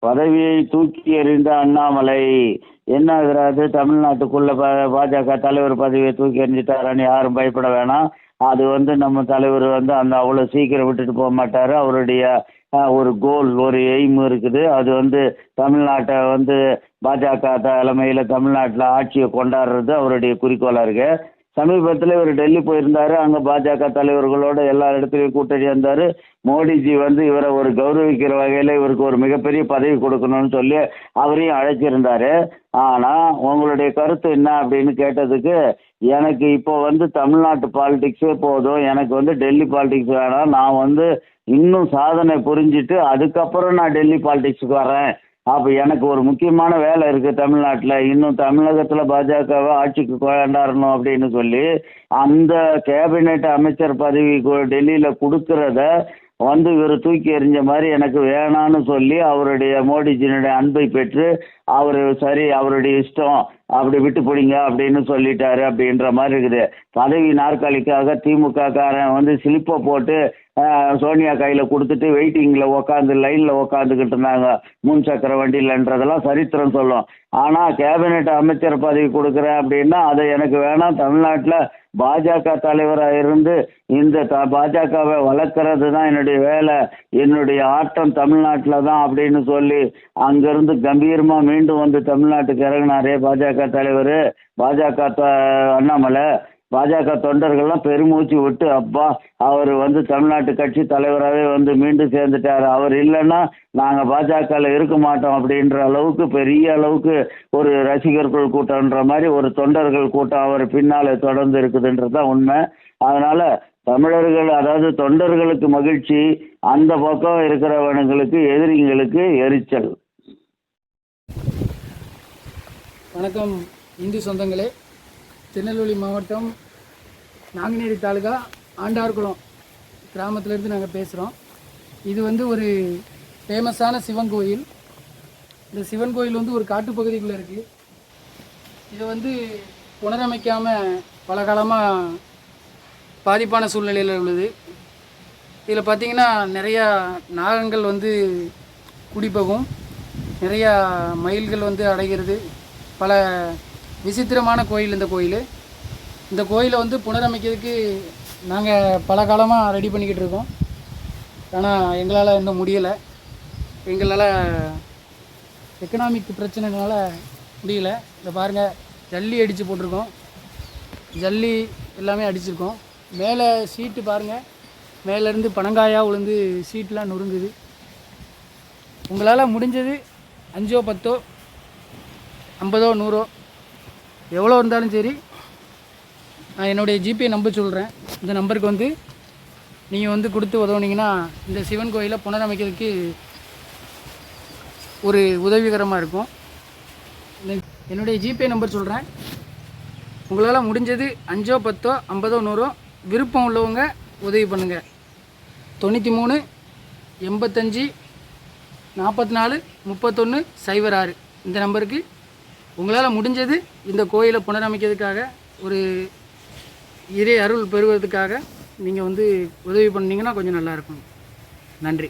பதவியை தூக்கி எறிந்த அண்ணாமலை என்ன ஆகுறாரு? தமிழ்நாட்டுக்குள்ள பாஜக தலைவர் பதவியை தூக்கி எறிஞ்சிட்டாரான்னு யாரும் பயப்பட வேணாம். அது நம்ம தலைவர் அந்த அவ்வளோ சீக்கிரம் விட்டுட்டு போக மாட்டார். அவருடைய ஒரு கோல், ஒரு எய்ம் இருக்குது. அது தமிழ்நாட்டை பாஜக தலைமையில் தமிழ்நாட்டில் ஆட்சியை கொண்டாடுறது அவருடைய குறிக்கோளாக இருக்கு. சமீபத்தில் இவர் டெல்லி போயிருந்தாரு. அங்கே பாஜக தலைவர்களோட எல்லா இடத்துலையும் கூட்டணி வந்தார். மோடிஜி இவரை ஒரு கௌரவிக்கிற வகையில் இவருக்கு ஒரு மிகப்பெரிய பதவி கொடுக்கணும்னு சொல்லி அவரையும் அழைச்சிருந்தாரு. ஆனால் உங்களுடைய கருத்து என்ன அப்படின்னு கேட்டதுக்கு, எனக்கு இப்போ தமிழ்நாட்டு பாலிடிக்ஸே போதும், எனக்கு டெல்லி பாலிடிக்ஸ் வேணாம், நான் இன்னும் சாதனை புரிஞ்சுட்டு அதுக்கப்புறம் நான் டெல்லி பாலிடிக்ஸுக்கு வரேன். அப்போ எனக்கு ஒரு முக்கியமான வேலை இருக்குது தமிழ்நாட்டில், இன்னும் தமிழகத்தில் பாஜகவை ஆட்சிக்கு கொண்டாடணும் அப்படின்னு சொல்லி அந்த கேபினெட் அமைச்சர் பதவி டெல்லியில் கொடுக்கறத இவர் தூக்கி எறிஞ்ச மாதிரி எனக்கு வேணான்னு சொல்லி அவருடைய மோடிஜியினுடைய அன்பை பெற்று அவர் சரி அவருடைய இஷ்டம் அப்படி விட்டு பிடிங்க அப்படின்னு சொல்லிட்டாரு அப்படின்ற மாதிரி இருக்குது. பதவி நாற்காலிக்காக திமுக காரன் ஸ்லிப்பை போட்டு சோனியா கையில் கொடுத்துட்டு வெயிட்டிங்கில் உக்காந்து லைனில் உக்காந்துக்கிட்டு இருந்தாங்க முன் சக்கர வண்டியிலன்றதெல்லாம் சரித்திரம் சொல்லும். ஆனால் கேபினெட் அமைச்சர் பதவி கொடுக்குறேன் அப்படின்னா அதை எனக்கு வேணாம், தமிழ்நாட்டில் பாஜக தலைவராக இருந்து இந்த பாஜகவை வளர்க்குறது தான் என்னுடைய வேலை, என்னுடைய ஆட்டம் தமிழ்நாட்டில் தான் அப்படின்னு சொல்லி அங்கேருந்து கம்பீரமாக மீண்டும் தமிழ்நாட்டுக்கு இறங்கினாரே பாஜக தலைவர், பாஜக அண்ணாமலை. பாஜக தொண்டர்கள்லாம் பெருமூச்சு விட்டு அப்பா அவர் தமிழ்நாட்டு கட்சி தலைவராகவே மீண்டும் சேர்ந்துட்டார், அவர் இல்லைன்னா நாங்கள் பாஜகவில் இருக்க மாட்டோம் அப்படின்ற அளவுக்கு பெரிய அளவுக்கு ஒரு ரசிகர்கள் கூட்டம்ன்ற மாதிரி ஒரு தொண்டர்கள் கூட்டம் அவர் பின்னால் தொடர்ந்து இருக்குதுன்றது தான் உண்மை. அதனால் தமிழர்கள், அதாவது தொண்டர்களுக்கு மகிழ்ச்சி, அந்த பக்கம் இருக்கிறவனுங்களுக்கு எதிரிங்களுக்கு எரிச்சல். வணக்கம் இந்து சொந்தங்களே. திருநெல்வேலி மாவட்டம் நாங்குநேரி தாலுகா ஆண்டார்குளம் கிராமத்திலேருந்து நாங்கள் பேசுகிறோம். இது ஒரு ஃபேமஸான சிவன் கோயில். இந்த சிவன் கோயில் ஒரு காட்டுப்பகுதிக்குள்ளே இருக்குது. இதை புனரமைக்காமல் பல காலமாக பாதிப்பான சூழ்நிலையில் உள்ளது. இதில் பார்த்திங்கன்னா நிறையா நாகங்கள் குடிபோகும், நிறையா மயில்கள் அடைகிறது. பல விசித்திரமான கோயில் இந்த கோயில். இந்த கோயிலை புனரமைக்கிறதுக்கு நாங்கள் பல காலமாக ரெடி பண்ணிக்கிட்டு இருக்கோம். ஆனால் எங்களால் இன்னும் முடியலை. எங்களால் எக்கனாமிக் பிரச்சனைனால முடியலை. இதை பாருங்கள், ஜல்லி அடித்து போட்டிருக்கோம், ஜல்லி எல்லாமே அடிச்சிருக்கோம். மேலே சீட்டு பாருங்கள், மேலேருந்து பனங்காயாக விழுந்து சீட்டெலாம் நொறுங்குது. உங்களால் முடிஞ்சது 5 10 50 100 எவ்வளோ இருந்தாலும் சரி, நான் என்னுடைய ஜிபே நம்பர் சொல்கிறேன். இந்த நம்பருக்கு நீங்கள் கொடுத்து உதவுனீங்கன்னா இந்த சிவன் கோயிலை புனரமைக்கிறதுக்கு ஒரு உதவிகரமாக இருக்கும். என்னுடைய ஜிபே நம்பர் சொல்கிறேன். உங்களால் முடிஞ்சது 5 10 50 100 விருப்பம் உள்ளவங்க உதவி பண்ணுங்கள். 93 85 44 31 06 இந்த நம்பருக்கு உங்களால் முடிஞ்சது இந்த கோயிலை புனரமைக்கிறதுக்காக, ஒரு இறை அருள் பெறுவதற்காக நீங்கள் உதவி பண்ணிங்கன்னா கொஞ்சம் நல்லாயிருக்கும். நன்றி.